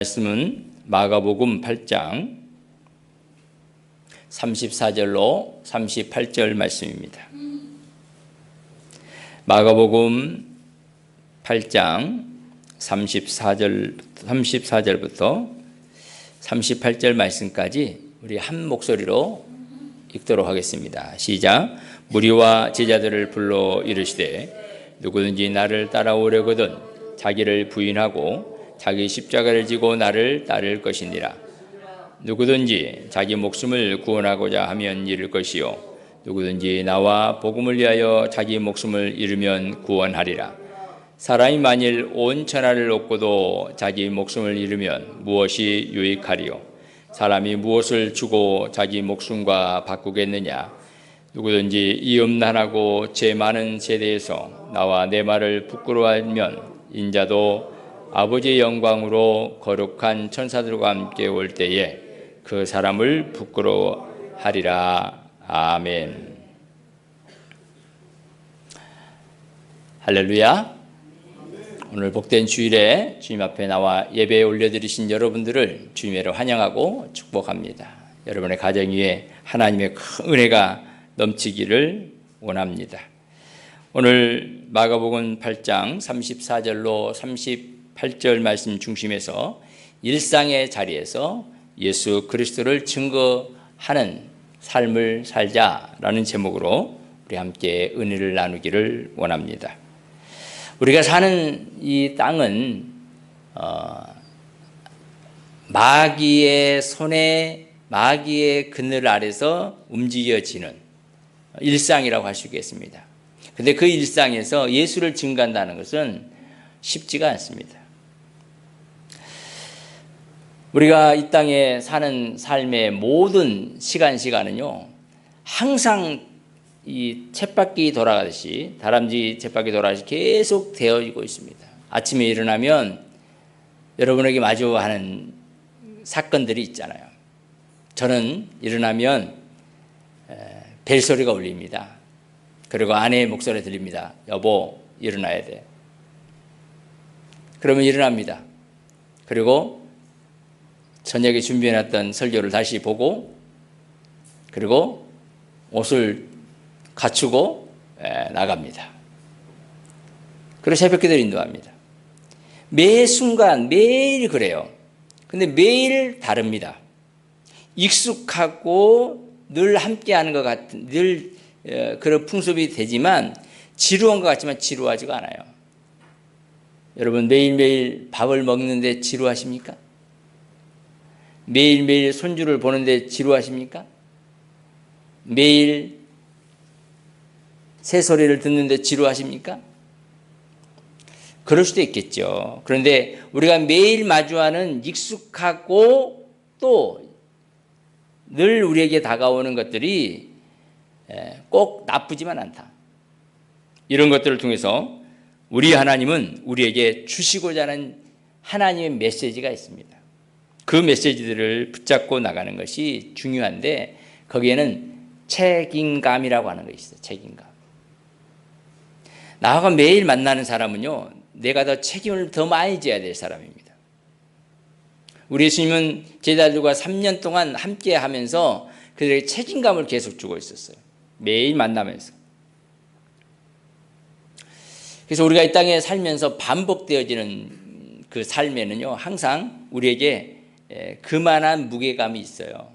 말씀은 마가복음 8장 34절로 38절 말씀입니다. 마가복음 8장 34절부터 38절 말씀까지 우리 한 목소리로 읽도록 하겠습니다. 시작. 무리와 제자들을 불러 이르시되 누구든지 나를 따라오려거든 자기를 부인하고 자기 십자가를 지고 나를 따를 것이니라. 누구든지 자기 목숨을 구원하고자 하면 잃을 것이요 누구든지 나와 복음을 위하여 자기 목숨을 잃으면 구원하리라. 사람이 만일 온 천하를 얻고도 자기 목숨을 잃으면 무엇이 유익하리요? 사람이 무엇을 주고 자기 목숨과 바꾸겠느냐? 누구든지 이 음란하고 죄 많은 세대에서 나와 내 말을 부끄러워하면 인자도 아버지의 영광으로 거룩한 천사들과 함께 올 때에 그 사람을 부끄러워하리라. 아멘. 할렐루야. 오늘 복된 주일에 주님 앞에 나와 예배에 올려드리신 여러분들을 주님으로 환영하고 축복합니다. 여러분의 가정 위에 하나님의 큰 은혜가 넘치기를 원합니다. 오늘 마가복음 8장 34절로 38절 말씀 중심에서 일상의 자리에서 예수 그리스도를 증거하는 삶을 살자라는 제목으로 우리 함께 은혜를 나누기를 원합니다. 우리가 사는 이 땅은 마귀의 손에 마귀의 그늘 아래서 움직여지는 일상이라고 할 수 있겠습니다. 그런데 그 일상에서 예수를 증거한다는 것은 쉽지가 않습니다. 우리가 이 땅에 사는 삶의 모든 시간은요, 항상 이 쳇바퀴 돌아가듯이, 다람쥐 쳇바퀴 돌아가듯이 계속 되어지고 있습니다. 아침에 일어나면 여러분에게 마주하는 사건들이 있잖아요. 저는 일어나면 벨소리가 울립니다. 그리고 아내의 목소리 들립니다. 여보, 일어나야 돼. 그러면 일어납니다. 그리고 저녁에 준비해놨던 설교를 다시 보고, 그리고 옷을 갖추고 나갑니다. 그리고 새벽기도를 인도합니다. 매 순간 매일 그래요. 근데 매일 다릅니다. 익숙하고 늘 함께하는 것 같은, 늘 그런 풍습이 되지만 지루한 것 같지만 지루하지가 않아요. 여러분 매일매일 밥을 먹는데 지루하십니까? 매일매일 손주를 보는데 지루하십니까? 매일 새소리를 듣는데 지루하십니까? 그럴 수도 있겠죠. 그런데 우리가 매일 마주하는 익숙하고 또 늘 우리에게 다가오는 것들이 꼭 나쁘지만 않다. 이런 것들을 통해서 우리 하나님은 우리에게 주시고자 하는 하나님의 메시지가 있습니다. 그 메시지들을 붙잡고 나가는 것이 중요한데 거기에는 책임감이라고 하는 것이 있어요. 책임감. 나와 매일 만나는 사람은요, 내가 더 책임을 더 많이 져야 될 사람입니다. 우리 예수님은 제자들과 3년 동안 함께 하면서 그들에게 책임감을 계속 주고 있었어요. 매일 만나면서. 그래서 우리가 이 땅에 살면서 반복되어지는 그 삶에는요, 항상 우리에게 그만한 무게감이 있어요.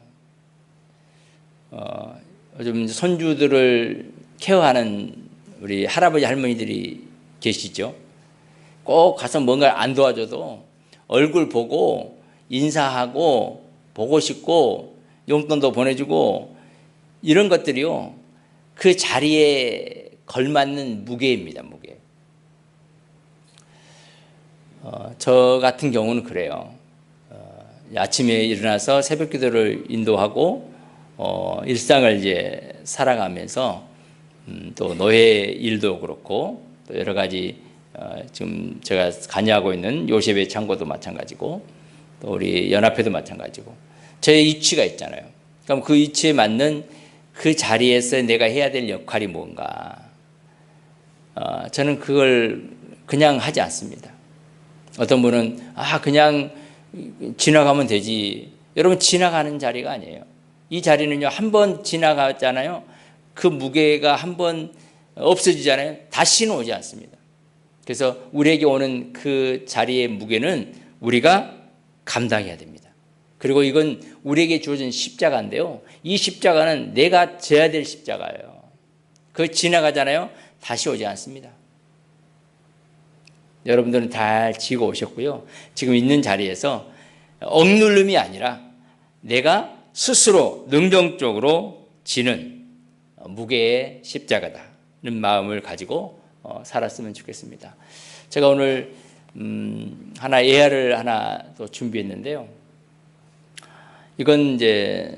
요즘 손주들을 케어하는 우리 할아버지 할머니들이 계시죠. 꼭 가서 뭔가 안 도와줘도 얼굴 보고 인사하고 보고 싶고 용돈도 보내주고 이런 것들이요, 그 자리에 걸맞는 무게입니다. 무게. 저 같은 경우는 그래요. 아침에 일어나서 새벽 기도를 인도하고 일상을 이제 살아가면서 또 노예 일도 그렇고 또 여러 가지 지금 제가 관여하고 있는 요셉의 창고도 마찬가지고 또 우리 연합회도 마찬가지고 저의 위치가 있잖아요. 그럼 그 위치에 맞는 그 자리에서 내가 해야 될 역할이 뭔가 저는 그걸 그냥 하지 않습니다. 어떤 분은 그냥 지나가면 되지. 여러분, 지나가는 자리가 아니에요. 이 자리는요, 한 번 지나가잖아요. 그 무게가 한 번 없어지잖아요. 다시는 오지 않습니다. 그래서 우리에게 오는 그 자리의 무게는 우리가 감당해야 됩니다. 그리고 이건 우리에게 주어진 십자가인데요. 이 십자가는 내가 져야 될 십자가예요. 그거 지나가잖아요. 다시 오지 않습니다. 여러분들은 잘 지고 오셨고요. 지금 있는 자리에서 억누름이 아니라 내가 스스로 능동적으로 지는 무게의 십자가다는 마음을 가지고 살았으면 좋겠습니다. 제가 오늘 하나 예화를 하나 또 준비했는데요. 이건 이제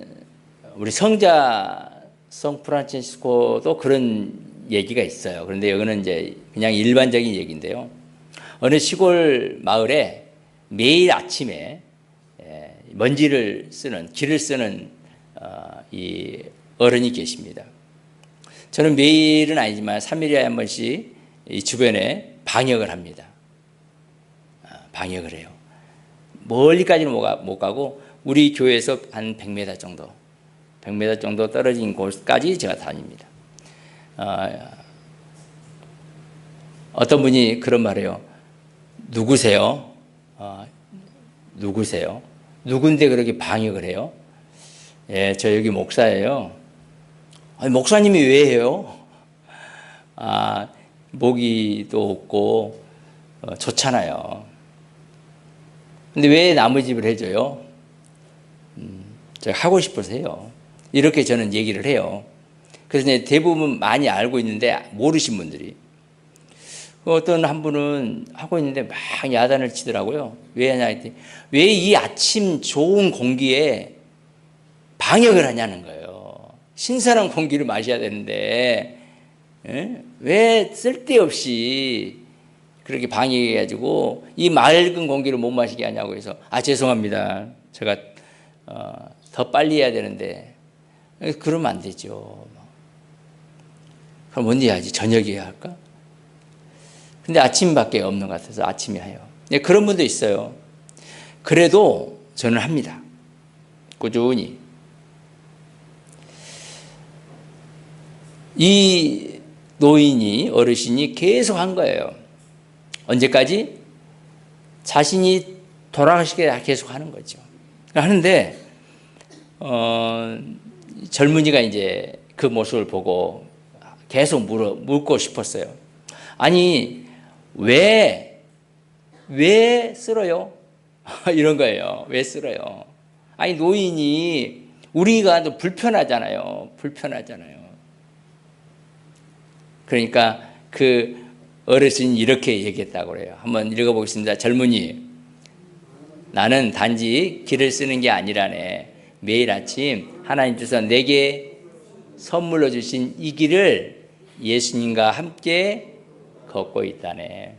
우리 성자 성 프란치스코도 그런 얘기가 있어요. 그런데 이거는 이제 그냥 일반적인 얘기인데요. 어느 시골 마을에 매일 아침에 먼지를 쓰는, 길을 쓰는 이 어른이 계십니다. 저는 매일은 아니지만 3일에 한 번씩 이 주변에 방역을 합니다. 방역을 해요. 멀리까지는 못 가고 우리 교회에서 한 100m 정도 떨어진 곳까지 제가 다닙니다. 어떤 분이 그런 말해요. 누구세요? 누구세요? 누군데 그렇게 방역을 해요? 예, 저 여기 목사예요. 아니, 목사님이 왜 해요? 모기도 없고 좋잖아요. 근데 왜 남의 집을 해줘요? 제가 하고 싶어서 해요. 이렇게 저는 얘기를 해요. 그래서 이제 대부분 많이 알고 있는데 모르신 분들이. 어떤 한 분은 하고 있는데 막 야단을 치더라고요. 왜 하냐 했더니 왜 이 아침 좋은 공기에 방역을 하냐는 거예요. 신선한 공기를 마셔야 되는데 왜 쓸데없이 그렇게 방역해가지고 이 맑은 공기를 못 마시게 하냐고 해서 죄송합니다. 제가 더 빨리 해야 되는데 그러면 안 되죠. 그럼 언제 해야지? 저녁에 해야 할까? 근데 아침밖에 없는 것 같아서 아침에 해요. 네, 그런 분도 있어요. 그래도 저는 합니다. 꾸준히. 이 노인이, 어르신이 계속 한 거예요. 언제까지? 자신이 돌아가시게 계속 하는 거죠. 하는데 젊은이가 이제 그 모습을 보고 계속 묻고 싶었어요. 아니, 왜 쓸어요? 이런 거예요. 왜 쓸어요? 아니, 노인이 우리가 또 불편하잖아요. 그러니까 그 어르신이 이렇게 얘기했다고 그래요. 한번 읽어보겠습니다. 젊은이, 나는 단지 길을 쓰는 게 아니라네. 매일 아침 하나님께서 내게 선물로 주신 이 길을 예수님과 함께 걷고 있다네.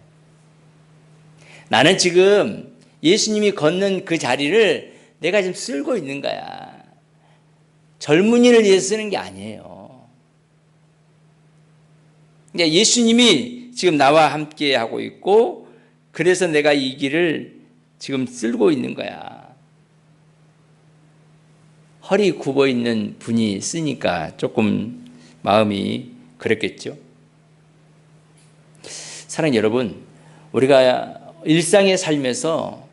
나는 지금 예수님이 걷는 그 자리를 내가 지금 쓸고 있는 거야. 젊은이를 위해서 쓰는 게 아니에요. 그러니까 예수님이 지금 나와 함께 하고 있고 그래서 내가 이 길을 지금 쓸고 있는 거야. 허리 굽어 있는 분이 쓰니까 조금 마음이 그랬겠죠. 사랑하는 여러분, 우리가 일상에 살면서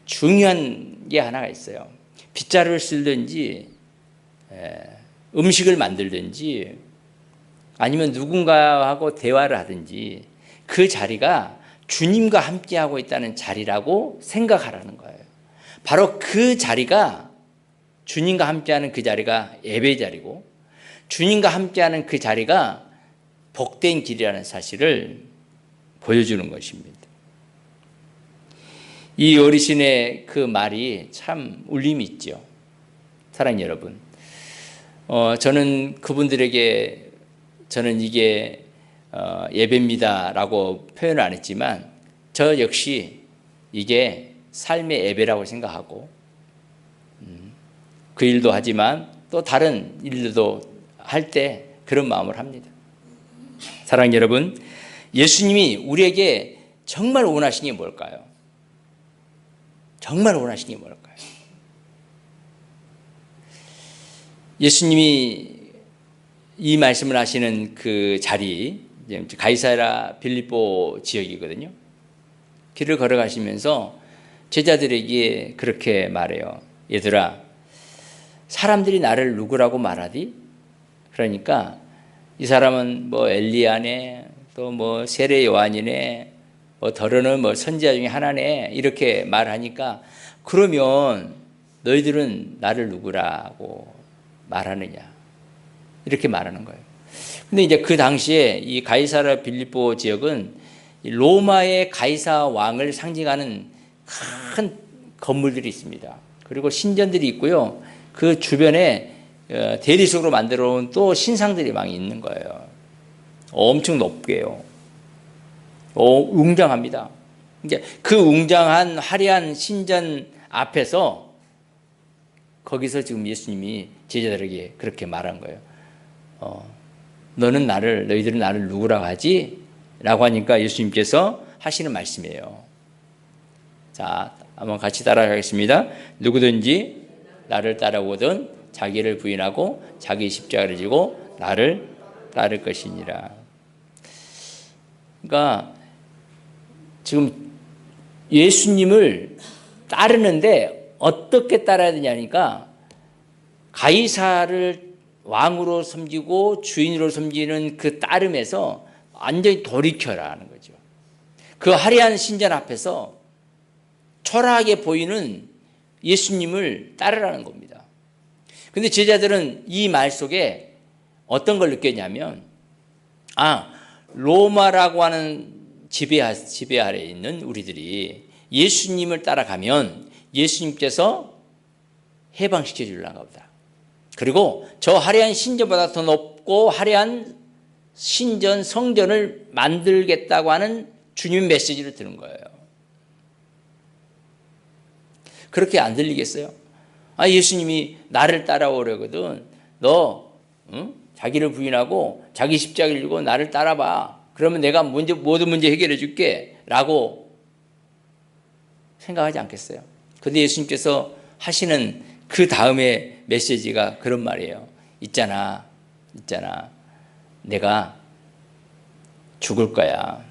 중요한 게 하나가 있어요. 빗자루를 쓸든지 음식을 만들든지 아니면 누군가하고 대화를 하든지 그 자리가 주님과 함께하고 있다는 자리라고 생각하라는 거예요. 바로 그 자리가, 주님과 함께하는 그 자리가 예배 자리고 주님과 함께하는 그 자리가 복된 길이라는 사실을 보여주는 것입니다. 이 어르신의 그 말이 참 울림이 있죠. 사랑하는 여러분, 저는 그분들에게 저는 이게 예배입니다라고 표현을 안 했지만 저 역시 이게 삶의 예배라고 생각하고 그 일도 하지만 또 다른 일도 할 때 그런 마음을 합니다. 사랑하는 여러분, 예수님이 우리에게 정말 원하시는 게 뭘까요? 정말 원하시는 게 뭘까요? 예수님이 이 말씀을 하시는 그 자리, 가이사랴 빌립보 지역이거든요. 길을 걸어가시면서 제자들에게 그렇게 말해요. 얘들아, 사람들이 나를 누구라고 말하디? 그러니까 이 사람은 뭐 엘리야네, 또 뭐 세례 요한이네, 뭐 더러는 뭐 선지자 중에 하나네, 이렇게 말하니까 그러면 너희들은 나를 누구라고 말하느냐, 이렇게 말하는 거예요. 근데 이제 그 당시에 이 가이사랴 빌립보 지역은 로마의 가이사 왕을 상징하는 큰 건물들이 있습니다. 그리고 신전들이 있고요. 그 주변에 대리석으로 만들어 놓은 또 신상들이 막 있는 거예요. 엄청 높게요. 웅장합니다. 이제 그 웅장한 화려한 신전 앞에서 거기서 지금 예수님이 제자들에게 그렇게 말한 거예요. 너희들은 나를 누구라고 하지? 라고 하니까 예수님께서 하시는 말씀이에요. 자, 한번 같이 따라가겠습니다. 누구든지 나를 따라오든 자기를 부인하고 자기 십자가를 지고 나를 따를 것이니라. 그러니까 지금 예수님을 따르는데 어떻게 따라야 되냐니까 가이사를 왕으로 섬기고 주인으로 섬기는 그 따름에서 완전히 돌이켜라 하는 거죠. 그 화려한 신전 앞에서 초라하게 보이는 예수님을 따르라는 겁니다. 그런데 제자들은 이 말 속에 어떤 걸 느꼈냐면, 로마라고 하는 지배 아래에 있는 우리들이 예수님을 따라가면 예수님께서 해방시켜 주려나 보다. 그리고 저 화려한 신전보다 더 높고 화려한 신전, 성전을 만들겠다고 하는 주님 메시지를 들은 거예요. 그렇게 안 들리겠어요? 예수님이 나를 따라오려거든. 너 자기를 부인하고 자기 십자가를 지고 나를 따라봐. 그러면 내가 모든 문제 해결해 줄게. 라고 생각하지 않겠어요? 그런데 예수님께서 하시는 그 다음에 메시지가 그런 말이에요. 있잖아. 내가 죽을 거야.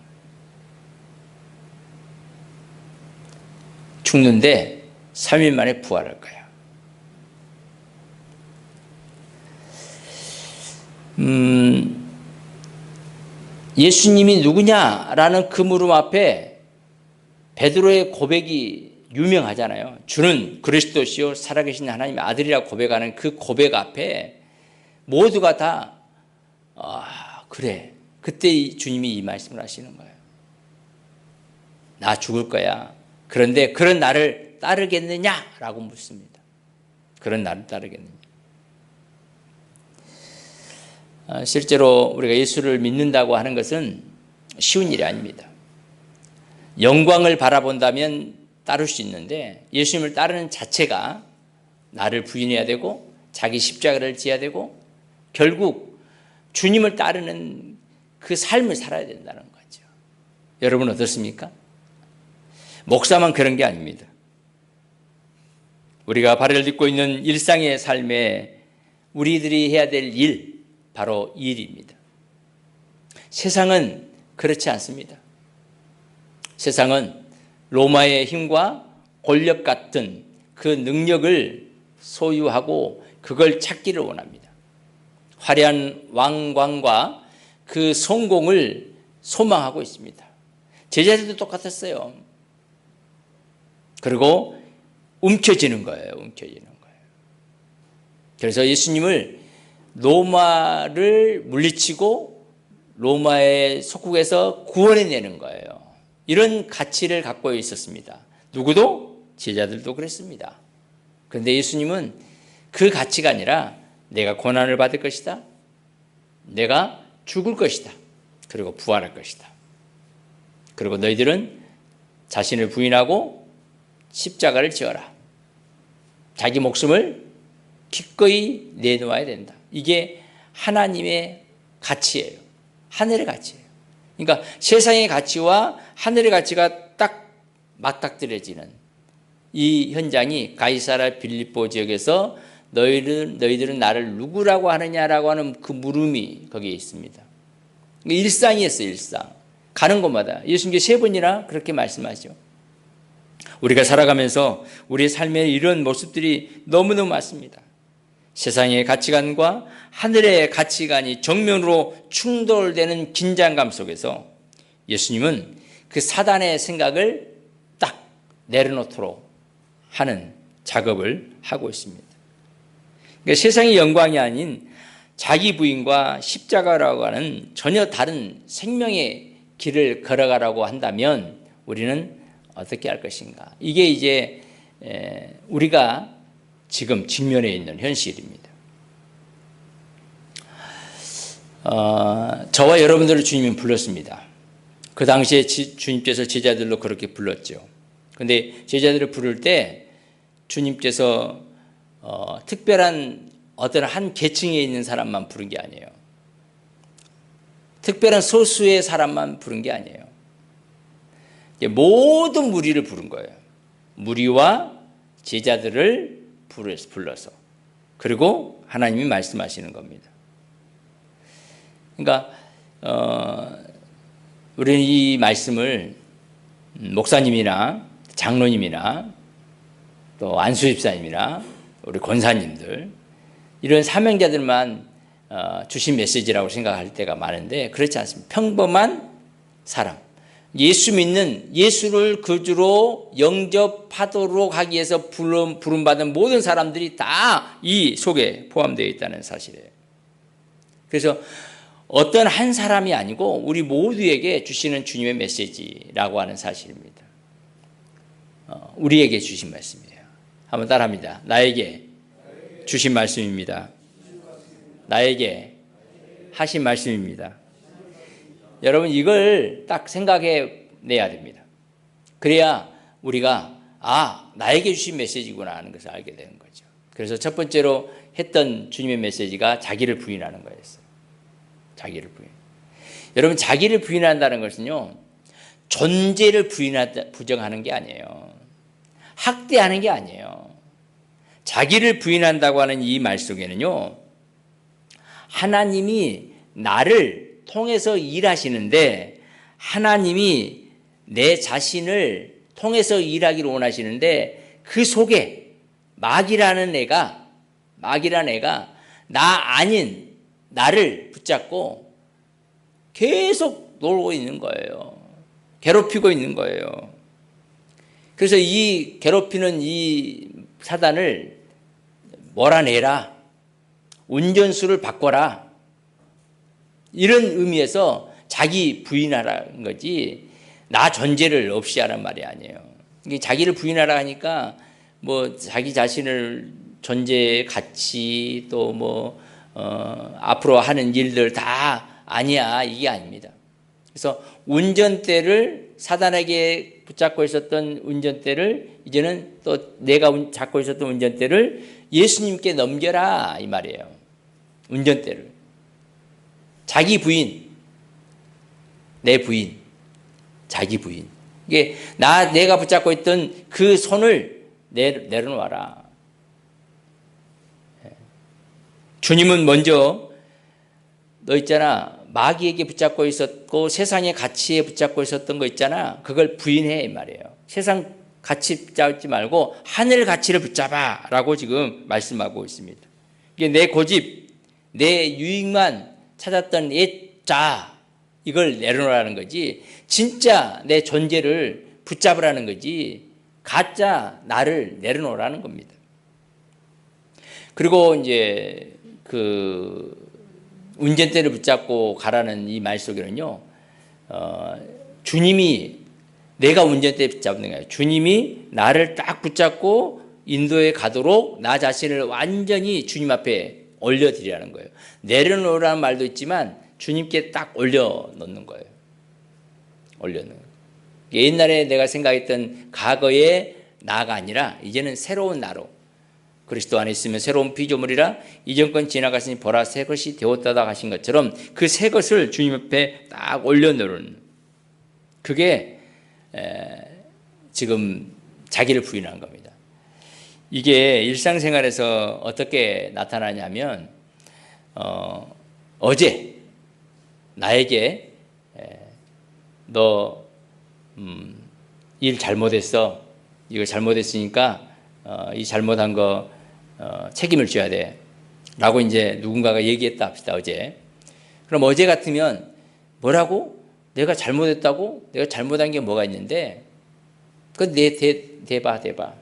죽는데 3일 만에 부활할 거야. 예수님이 누구냐라는 그 물음 앞에 베드로의 고백이 유명하잖아요. 주는 그리스도시요 살아계신 하나님의 아들이라고 고백하는 그 고백 앞에 모두가 다 그래. 그때 주님이 이 말씀을 하시는 거예요. 나 죽을 거야. 그런데 그런 나를 따르겠느냐라고 묻습니다. 그런 나를 따르겠느냐. 실제로 우리가 예수를 믿는다고 하는 것은 쉬운 일이 아닙니다. 영광을 바라본다면 따를 수 있는데 예수님을 따르는 자체가 나를 부인해야 되고 자기 십자가를 지어야 되고 결국 주님을 따르는 그 삶을 살아야 된다는 거죠. 여러분 어떻습니까? 목사만 그런 게 아닙니다. 우리가 발을 딛고 있는 일상의 삶에 우리들이 해야 될 일, 바로 이 일입니다. 세상은 그렇지 않습니다. 세상은 로마의 힘과 권력 같은 그 능력을 소유하고 그걸 찾기를 원합니다. 화려한 왕관과 그 성공을 소망하고 있습니다. 제자들도 똑같았어요. 그리고 움켜쥐는 거예요. 그래서 예수님을 로마를 물리치고 로마의 속국에서 구원해내는 거예요. 이런 가치를 갖고 있었습니다. 누구도? 제자들도 그랬습니다. 그런데 예수님은 그 가치가 아니라 내가 고난을 받을 것이다. 내가 죽을 것이다. 그리고 부활할 것이다. 그리고 너희들은 자신을 부인하고 십자가를 지어라. 자기 목숨을 기꺼이 내놓아야 된다. 이게 하나님의 가치예요. 하늘의 가치예요. 그러니까 세상의 가치와 하늘의 가치가 딱 맞닥뜨려지는 이 현장이 가이사랴 빌립보 지역에서 너희들은 나를 누구라고 하느냐라고 하는 그 물음이 거기에 있습니다. 일상이었어요. 일상. 가는 곳마다 예수님께서 3번이나 그렇게 말씀하죠. 우리가 살아가면서 우리의 삶에 이런 모습들이 너무너무 많습니다. 세상의 가치관과 하늘의 가치관이 정면으로 충돌되는 긴장감 속에서 예수님은 그 사단의 생각을 딱 내려놓도록 하는 작업을 하고 있습니다. 그러니까 세상의 영광이 아닌 자기 부인과 십자가라고 하는 전혀 다른 생명의 길을 걸어가라고 한다면 우리는 어떻게 할 것인가? 이게 이제 우리가 지금 직면해 있는 현실입니다. 저와 여러분들을 주님이 불렀습니다. 그 당시에 주님께서 제자들로 그렇게 불렀죠. 그런데 제자들을 부를 때 주님께서 특별한 어떤 한 계층에 있는 사람만 부른 게 아니에요. 특별한 소수의 사람만 부른 게 아니에요. 모든 무리를 부른 거예요. 무리와 제자들을 불러서. 그리고 하나님이 말씀하시는 겁니다. 그러니까 우리는 이 말씀을 목사님이나 장로님이나 또 안수집사님이나 우리 권사님들 이런 사명자들만 주신 메시지라고 생각할 때가 많은데 그렇지 않습니다. 평범한 사람, 예수 믿는, 예수를 그주로 영접하도록 하기 위해서 부름받은 모든 사람들이 다 이 속에 포함되어 있다는 사실이에요. 그래서 어떤 한 사람이 아니고 우리 모두에게 주시는 주님의 메시지라고 하는 사실입니다. 우리에게 주신 말씀이에요. 한번 따라합니다. 나에게 주신 말씀입니다. 나에게 하신 말씀입니다. 여러분 이걸 딱 생각해 내야 됩니다. 그래야 우리가 나에게 주신 메시지구나 하는 것을 알게 되는 거죠. 그래서 첫 번째로 했던 주님의 메시지가 자기를 부인하는 거였어요. 자기를 부인. 여러분 자기를 부인한다는 것은요. 존재를 부정하는 게 아니에요. 학대하는 게 아니에요. 자기를 부인한다고 하는 이 말 속에는요. 하나님이 나를 통해서 일하시는데 하나님이 내 자신을 통해서 일하기를 원하시는데 그 속에 마귀라는 애가 나 아닌 나를 붙잡고 계속 놀고 있는 거예요. 괴롭히고 있는 거예요. 그래서 이 괴롭히는 이 사단을 몰아내라. 운전수를 바꿔라. 이런 의미에서 자기 부인하라는 거지 나 존재를 없이 하란 말이 아니에요. 이게 자기를 부인하라 하니까 뭐 자기 자신을 존재의 가치 또 앞으로 하는 일들 다 아니야 이게 아닙니다. 그래서 운전대를 사단에게 붙잡고 있었던 운전대를 이제는 또 내가 잡고 있었던 운전대를 예수님께 넘겨라 이 말이에요. 운전대를 자기 부인, 내 부인, 자기 부인. 이게 내가 붙잡고 있던 그 손을 내려놓아라. 주님은 먼저 너 있잖아 마귀에게 붙잡고 있었고 세상의 가치에 붙잡고 있었던 거 있잖아 그걸 부인해 이 말이에요. 세상 가치 붙잡지 말고 하늘 가치를 붙잡아 라고 지금 말씀하고 있습니다. 이게 내 고집, 내 유익만 찾았던 옛자 이걸 내려놓으라는 거지 진짜 내 존재를 붙잡으라는 거지 가짜 나를 내려놓으라는 겁니다. 그리고 이제 그 운전대를 붙잡고 가라는 이 말 속에는요 주님이 내가 운전대 붙잡는 거예요. 주님이 나를 딱 붙잡고 인도에 가도록 나 자신을 완전히 주님 앞에 올려드리라는 거예요. 내려놓으라는 말도 있지만 주님께 딱 올려놓는 거예요. 올려놓는 거예요. 옛날에 내가 생각했던 과거의 나가 아니라 이제는 새로운 나로 그리스도 안에 있으면 새로운 피조물이라 이전 건 지나갔으니 보라 새 것이 되었다고 하신 것처럼 그 새 것을 주님 앞에 딱 올려놓는 그게 지금 자기를 부인한 겁니다. 이게 일상생활에서 어떻게 나타나냐면 어제 나에게 너 일 잘못했어. 이거 잘못했으니까 이 잘못한 거 책임을 져야 돼. 라고 이제 누군가가 얘기했다 합시다, 어제. 그럼 어제 같으면 뭐라고? 내가 잘못했다고? 내가 잘못한 게 뭐가 있는데? 그건 대봐.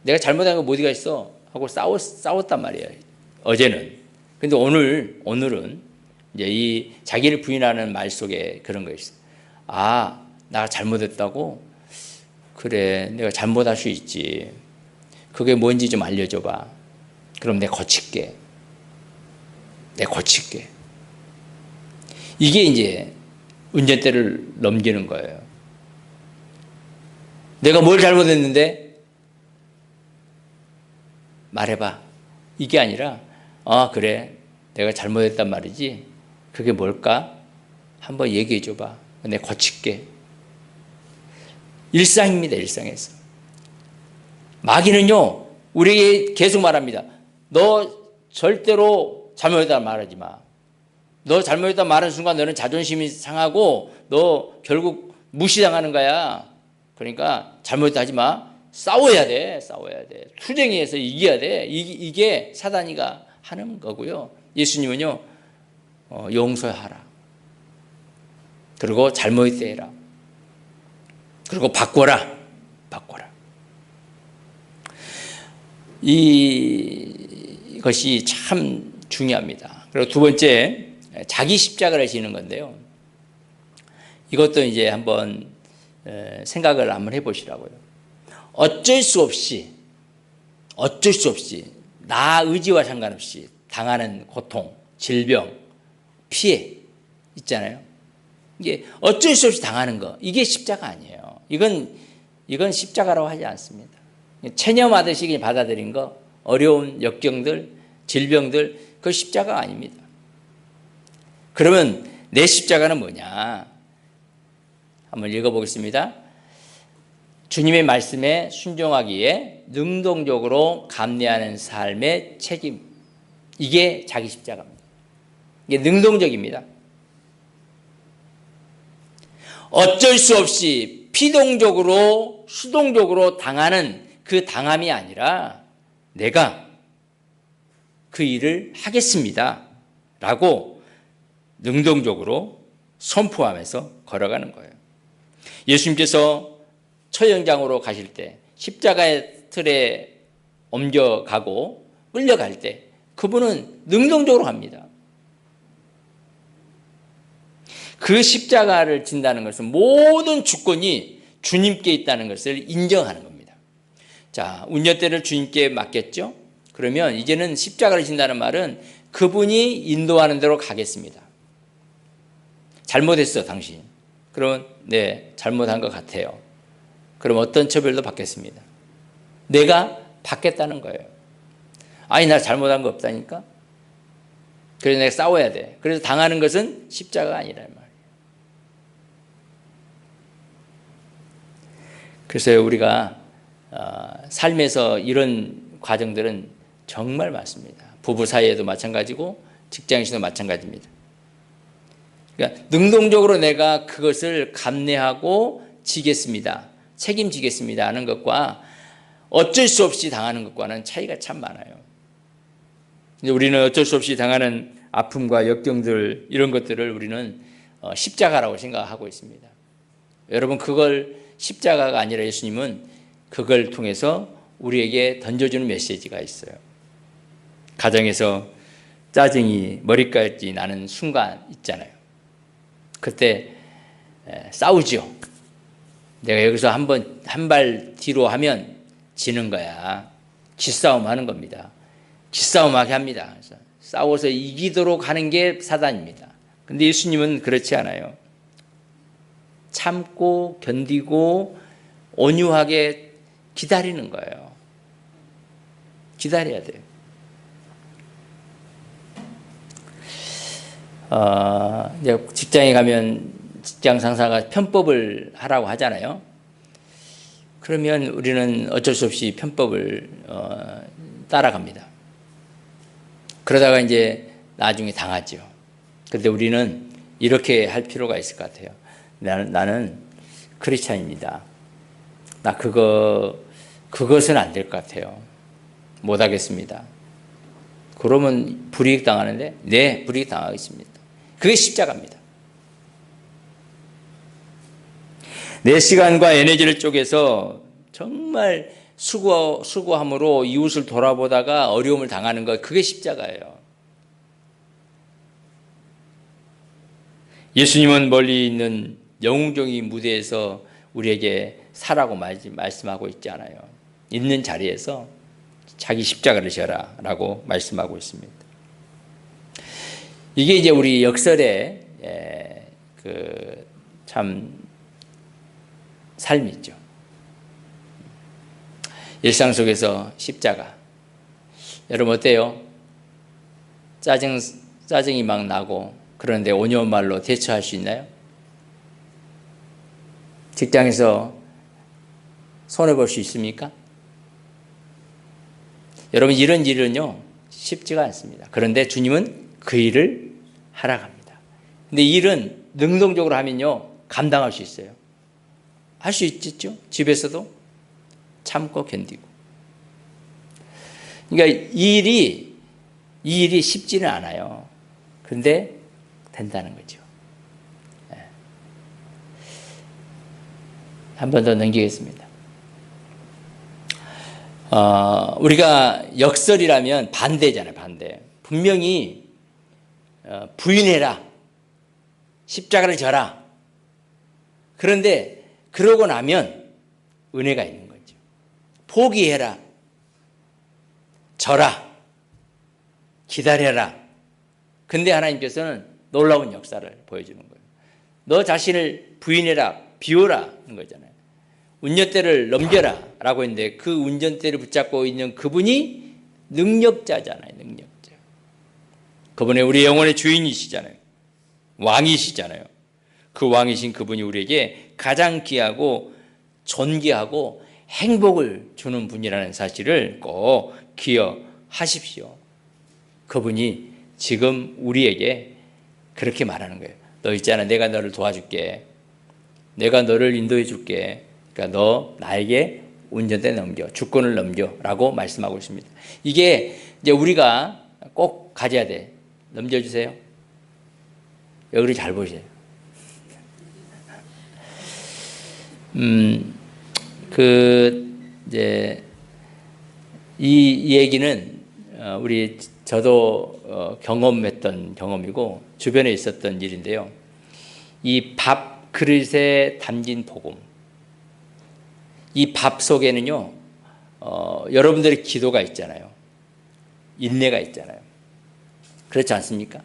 내가 잘못한 거 어디가 있어? 하고 싸웠단 말이에요. 어제는. 근데 오늘은 이제 이 자기를 부인하는 말 속에 그런 거 있어. 아, 나 잘못했다고? 그래, 내가 잘못할 수 있지. 그게 뭔지 좀 알려줘봐. 그럼 내가 고칠게. 이게 이제 운전대를 넘기는 거예요. 내가 뭘 잘못했는데? 말해봐. 이게 아니라, 그래. 내가 잘못했단 말이지. 그게 뭘까? 한번 얘기해 줘봐. 내가 고칠게. 일상입니다, 일상에서. 마귀는요, 우리에게 계속 말합니다. 너 절대로 잘못했다 말하지 마. 너 잘못했다 말하는 순간 너는 자존심이 상하고 너 결국 무시당하는 거야. 그러니까 잘못했다 하지 마. 싸워야 돼. 투쟁에서 이겨야 돼. 이게 사단이가 하는 거고요. 예수님은요, 용서하라. 그리고 잘못했다 해라. 그리고 바꿔라. 이것이 참 중요합니다. 그리고 두 번째, 자기 십자가를 지는 건데요. 이것도 이제 한번 생각을 한번 해보시라고요. 어쩔 수 없이 나 의지와 상관없이 당하는 고통, 질병, 피해 있잖아요. 이게 어쩔 수 없이 당하는 거, 이게 십자가 아니에요. 이건 십자가라고 하지 않습니다. 체념하듯이 받아들인 거, 어려운 역경들, 질병들, 그 십자가 아닙니다. 그러면 내 십자가는 뭐냐? 한번 읽어보겠습니다. 주님의 말씀에 순종하기에 능동적으로 감내하는 삶의 책임. 이게 자기 십자가입니다. 이게 능동적입니다. 어쩔 수 없이 피동적으로, 수동적으로 당하는 그 당함이 아니라 내가 그 일을 하겠습니다. 라고 능동적으로 선포하면서 걸어가는 거예요. 예수님께서 처형장으로 가실 때 십자가의 틀에 옮겨가고 끌려갈 때 그분은 능동적으로 합니다. 그 십자가를 진다는 것은 모든 주권이 주님께 있다는 것을 인정하는 겁니다. 자, 운전대를 주님께 맡겼죠? 그러면 이제는 십자가를 진다는 말은 그분이 인도하는 대로 가겠습니다. 잘못했어, 당신. 그러면 네, 잘못한 것 같아요. 그럼 어떤 처벌도 받겠습니다. 내가 받겠다는 거예요. 아니, 나 잘못한 거 없다니까? 그래서 내가 싸워야 돼. 그래서 당하는 것은 십자가가 아니란 말이에요. 그래서 우리가 삶에서 이런 과정들은 정말 많습니다. 부부 사이에도 마찬가지고 직장에서도 마찬가지입니다. 그러니까 능동적으로 내가 그것을 감내하고 지겠습니다. 책임지겠습니다 하는 것과 어쩔 수 없이 당하는 것과는 차이가 참 많아요. 우리는 어쩔 수 없이 당하는 아픔과 역경들, 이런 것들을 우리는 십자가라고 생각하고 있습니다. 여러분, 그걸 십자가가 아니라 예수님은 그걸 통해서 우리에게 던져주는 메시지가 있어요. 가정에서 짜증이 머리까지 나는 순간 있잖아요. 그때 싸우죠. 내가 여기서 한 발 뒤로 하면 지는 거야. 기싸움 하는 겁니다. 기싸움하게 합니다. 그래서 싸워서 이기도록 하는 게 사단입니다. 근데 예수님은 그렇지 않아요. 참고 견디고 온유하게 기다리는 거예요. 기다려야 돼요. 이제 직장에 가면 직장 상사가 편법을 하라고 하잖아요. 그러면 우리는 어쩔 수 없이 편법을 따라갑니다. 그러다가 이제 나중에 당하죠. 그런데 우리는 이렇게 할 필요가 있을 것 같아요. 나는 크리스찬입니다. 나 그것은 안 될 것 같아요. 못 하겠습니다. 그러면 불이익 당하는데, 네, 불이익 당하겠습니다. 그게 십자가입니다. 내 시간과 에너지를 쪼개서 정말 수고함으로 이웃을 돌아보다가 어려움을 당하는 것, 그게 십자가예요. 예수님은 멀리 있는 영웅적인 무대에서 우리에게 사라고 말씀하고 있지 않아요. 있는 자리에서 자기 십자가를 져라 라고 말씀하고 있습니다. 이게 이제 우리 역설의 참 삶이죠. 일상 속에서 십자가. 여러분 어때요? 짜증이 막 나고 그런데 온유한 말로 대처할 수 있나요? 직장에서 손해볼 수 있습니까? 여러분 이런 일은요 쉽지가 않습니다. 그런데 주님은 그 일을 하라 합니다. 근데 일은 능동적으로 하면요 감당할 수 있어요. 할 수 있겠죠? 집에서도 참고 견디고. 그러니까 이 일이 쉽지는 않아요. 그런데 된다는 거죠. 한 번 더 넘기겠습니다. 우리가 역설이라면 반대잖아요. 반대. 분명히 부인해라. 십자가를 져라. 그런데 그러고 나면 은혜가 있는 거죠. 포기해라. 져라. 기다려라. 근데 하나님께서는 놀라운 역사를 보여주는 거예요. 너 자신을 부인해라. 비워라는 거잖아요. 운전대를 넘겨라 라고 했는데 그 운전대를 붙잡고 있는 그분이 능력자잖아요. 능력자. 그분이 우리 영혼의 주인이시잖아요. 왕이시잖아요. 그 왕이신 그분이 우리에게 가장 귀하고 존귀하고 행복을 주는 분이라는 사실을 꼭 기억하십시오. 그분이 지금 우리에게 그렇게 말하는 거예요. 너 있잖아. 내가 너를 도와줄게. 내가 너를 인도해 줄게. 그러니까 너 나에게 운전대 넘겨. 주권을 넘겨. 라고 말씀하고 있습니다. 이게 이제 우리가 꼭 가져야 돼. 넘겨주세요. 여기를 잘 보세요. 이제 이 얘기는 저도 경험했던 경험이고 주변에 있었던 일인데요. 이 밥 그릇에 담긴 복음. 이 밥 속에는요, 여러분들의 기도가 있잖아요. 인내가 있잖아요. 그렇지 않습니까?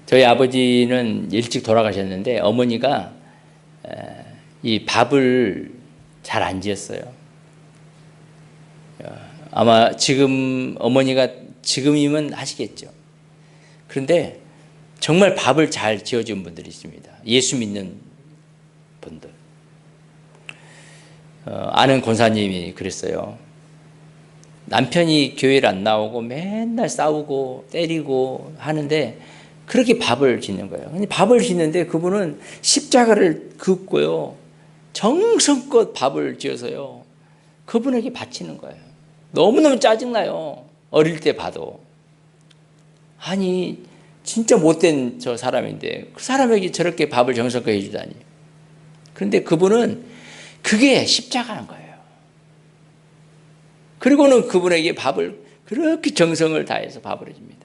저희 아버지는 일찍 돌아가셨는데 어머니가 이 밥을 잘 안 지었어요. 아마 지금 어머니가 지금이면 하시겠죠. 그런데 정말 밥을 잘 지어준 분들이 있습니다. 예수 믿는 분들. 아는 권사님이 그랬어요. 남편이 교회를 안 나오고 맨날 싸우고 때리고 하는데 그렇게 밥을 짓는 거예요. 근데 밥을 짓는데 그분은 십자가를 긋고요. 정성껏 밥을 지어서요. 그분에게 바치는 거예요. 너무너무 짜증나요. 어릴 때 봐도. 아니 진짜 못된 저 사람인데 그 사람에게 저렇게 밥을 정성껏 해주다니. 그런데 그분은 그게 십자가인 거예요. 그리고는 그분에게 밥을 그렇게 정성을 다해서 밥을 해줍니다.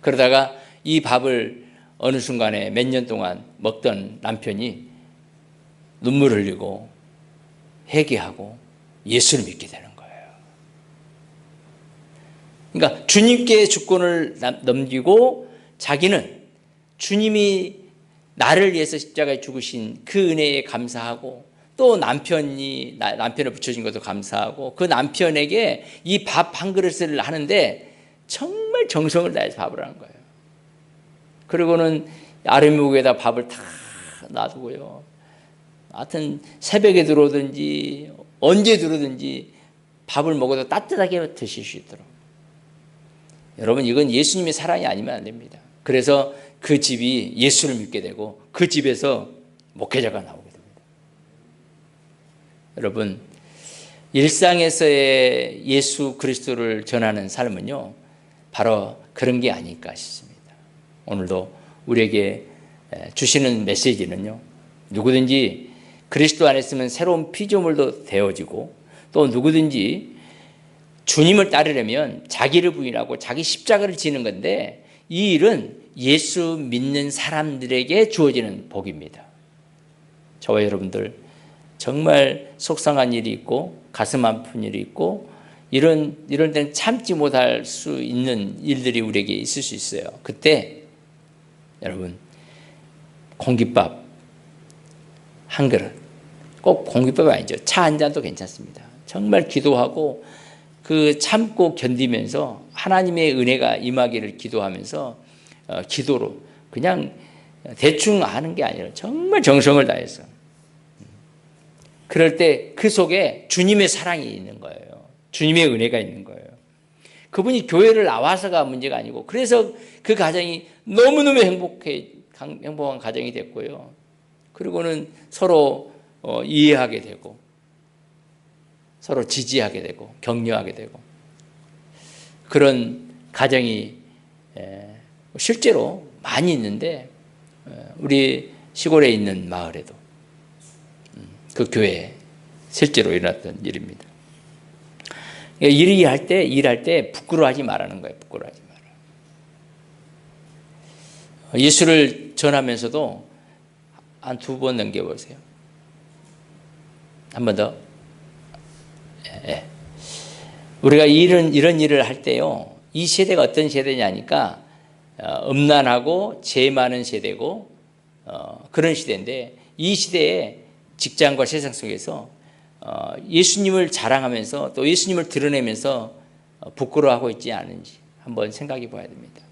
그러다가 이 밥을 어느 순간에 몇 년 동안 먹던 남편이 눈물 흘리고 회개하고 예수를 믿게 되는 거예요. 그러니까 주님께 주권을 넘기고 자기는 주님이 나를 위해서 십자가에 죽으신 그 은혜에 감사하고 또 남편을 붙여준 것도 감사하고 그 남편에게 이 밥 한 그릇을 하는데 정말 정성을 다해서 밥을 하는 거예요. 그리고는 아랫목에다 밥을 다 놔두고요. 하여튼 새벽에 들어오든지 언제 들어오든지 밥을 먹어도 따뜻하게 드실 수 있도록. 여러분, 이건 예수님의 사랑이 아니면 안 됩니다. 그래서 그 집이 예수를 믿게 되고 그 집에서 목회자가 나오게 됩니다. 여러분, 일상에서의 예수 그리스도를 전하는 삶은요, 바로 그런 게 아닐까 싶습니다. 오늘도 우리에게 주시는 메시지는요, 누구든지 그리스도 안에 있으면 새로운 피조물도 되어지고, 또 누구든지 주님을 따르려면 자기를 부인하고 자기 십자가를 지는 건데, 이 일은 예수 믿는 사람들에게 주어지는 복입니다. 저와 여러분들 정말 속상한 일이 있고 가슴 아픈 일이 있고 이런 데는 참지 못할 수 있는 일들이 우리에게 있을 수 있어요. 그때 여러분, 공깃밥 한 그릇, 꼭 공깃밥이 아니죠. 차 한 잔도 괜찮습니다. 정말 기도하고 그 참고 견디면서 하나님의 은혜가 임하기를 기도하면서 기도로 그냥 대충 하는 게 아니라 정말 정성을 다해서, 그럴 때 그 속에 주님의 사랑이 있는 거예요. 주님의 은혜가 있는 거예요. 그분이 교회를 나와서가 문제가 아니고, 그래서 그 가정이 너무너무 행복한 가정이 됐고요. 그리고는 서로 이해하게 되고 서로 지지하게 되고 격려하게 되고, 그런 가정이 실제로 많이 있는데, 우리 시골에 있는 마을에도 그 교회에 실제로 일어났던 일입니다. 일할 때 부끄러워하지 말라는 거예요. 부끄러워하지 마라. 예수를 전하면서도 한 2번 넘겨보세요. 한 번 더. 예. 우리가 이런 일을 할 때요, 이 세대가 어떤 세대냐니까 음란하고 죄 많은 세대고 그런 시대인데, 이 시대에 직장과 세상 속에서 예수님을 자랑하면서 또 예수님을 드러내면서 부끄러워하고 있지 않은지 한번 생각해 봐야 됩니다.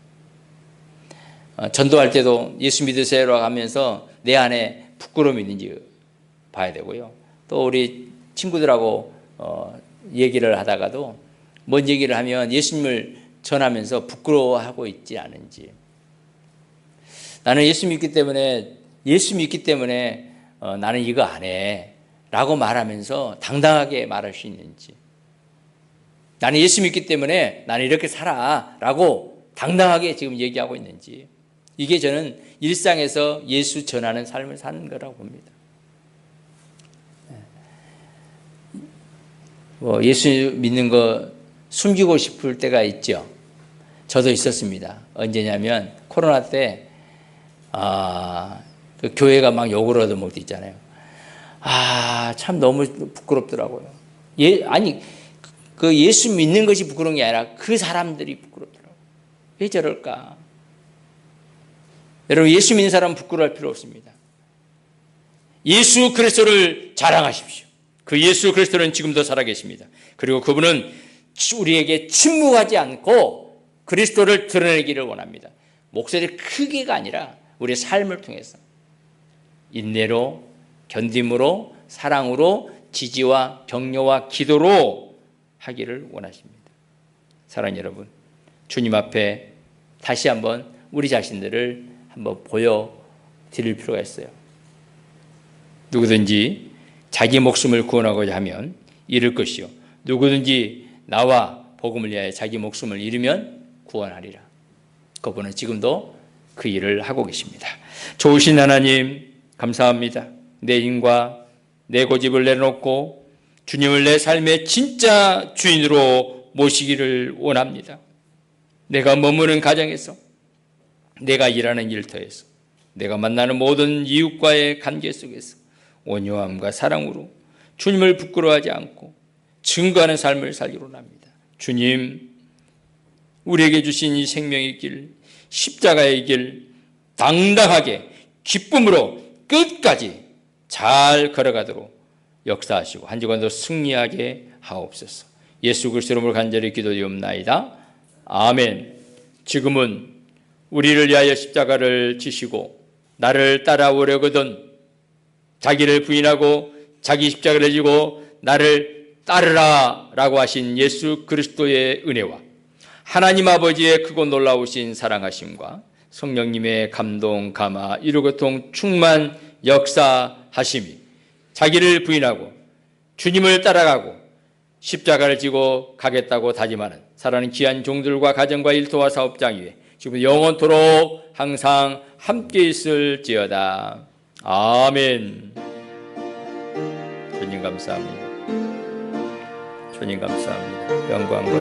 전도할 때도 예수 믿으세요라고 하면서 내 안에 부끄러움이 있는지 봐야 되고요. 또 우리 친구들하고 얘기를 하다가도 뭔 얘기를 하면 예수님을 전하면서 부끄러워하고 있지 않은지, 나는 예수 믿기 때문에 나는 이거 안 해 라고 말하면서 당당하게 말할 수 있는지, 나는 예수 믿기 때문에 나는 이렇게 살아 라고 당당하게 지금 얘기하고 있는지, 이게 저는 일상에서 예수 전하는 삶을 사는 거라고 봅니다. 예수 믿는 거 숨기고 싶을 때가 있죠. 저도 있었습니다. 언제냐면 코로나 때 그 교회가 막 욕을 얻어먹을 때 있잖아요. 참 너무 부끄럽더라고요. 그 예수 믿는 것이 부끄러운 게 아니라 그 사람들이 부끄럽더라고요. 왜 저럴까? 여러분, 예수 믿는 사람은 부끄러워할 필요 없습니다. 예수 그리스도를 자랑하십시오. 그 예수 그리스도는 지금도 살아계십니다. 그리고 그분은 우리에게 침묵하지 않고 그리스도를 드러내기를 원합니다. 목소리 크게가 아니라 우리의 삶을 통해서 인내로, 견딤으로, 사랑으로, 지지와 격려와 기도로 하기를 원하십니다. 사랑하는 여러분, 주님 앞에 다시 한번 우리 자신들을 한번 보여드릴 필요가 있어요. 누구든지 자기 목숨을 구원하고자 하면 잃을 것이요, 누구든지 나와 복음을 위하여 자기 목숨을 잃으면 구원하리라. 그분은 지금도 그 일을 하고 계십니다. 좋으신 하나님, 감사합니다. 내 인과 내 고집을 내려놓고 주님을 내 삶의 진짜 주인으로 모시기를 원합니다. 내가 머무는 가정에서, 내가 일하는 일터에서, 내가 만나는 모든 이웃과의 관계 속에서 온유함과 사랑으로 주님을 부끄러워하지 않고 증거하는 삶을 살기로 합니다. 주님, 우리에게 주신 이 생명의 길, 십자가의 길 당당하게 기쁨으로 끝까지 잘 걸어가도록 역사하시고 한 주간도 승리하게 하옵소서. 예수 그리스도 이름으로 간절히 기도드리옵나이다. 아멘. 지금은 우리를 위하여 십자가를 지시고 나를 따라오려거든 자기를 부인하고 자기 십자가를 지고 나를 따르라 라고 하신 예수 그리스도의 은혜와 하나님 아버지의 크고 놀라우신 사랑하심과 성령님의 감동, 감화, 이루고통 충만 역사하심이 자기를 부인하고 주님을 따라가고 십자가를 지고 가겠다고 다짐하는 사랑하는 귀한 종들과 가정과 일터와 사업장 위에 지금 영원토록 항상 함께 있을지어다. 아멘. 주님 감사합니다. 주님 감사합니다. 영광과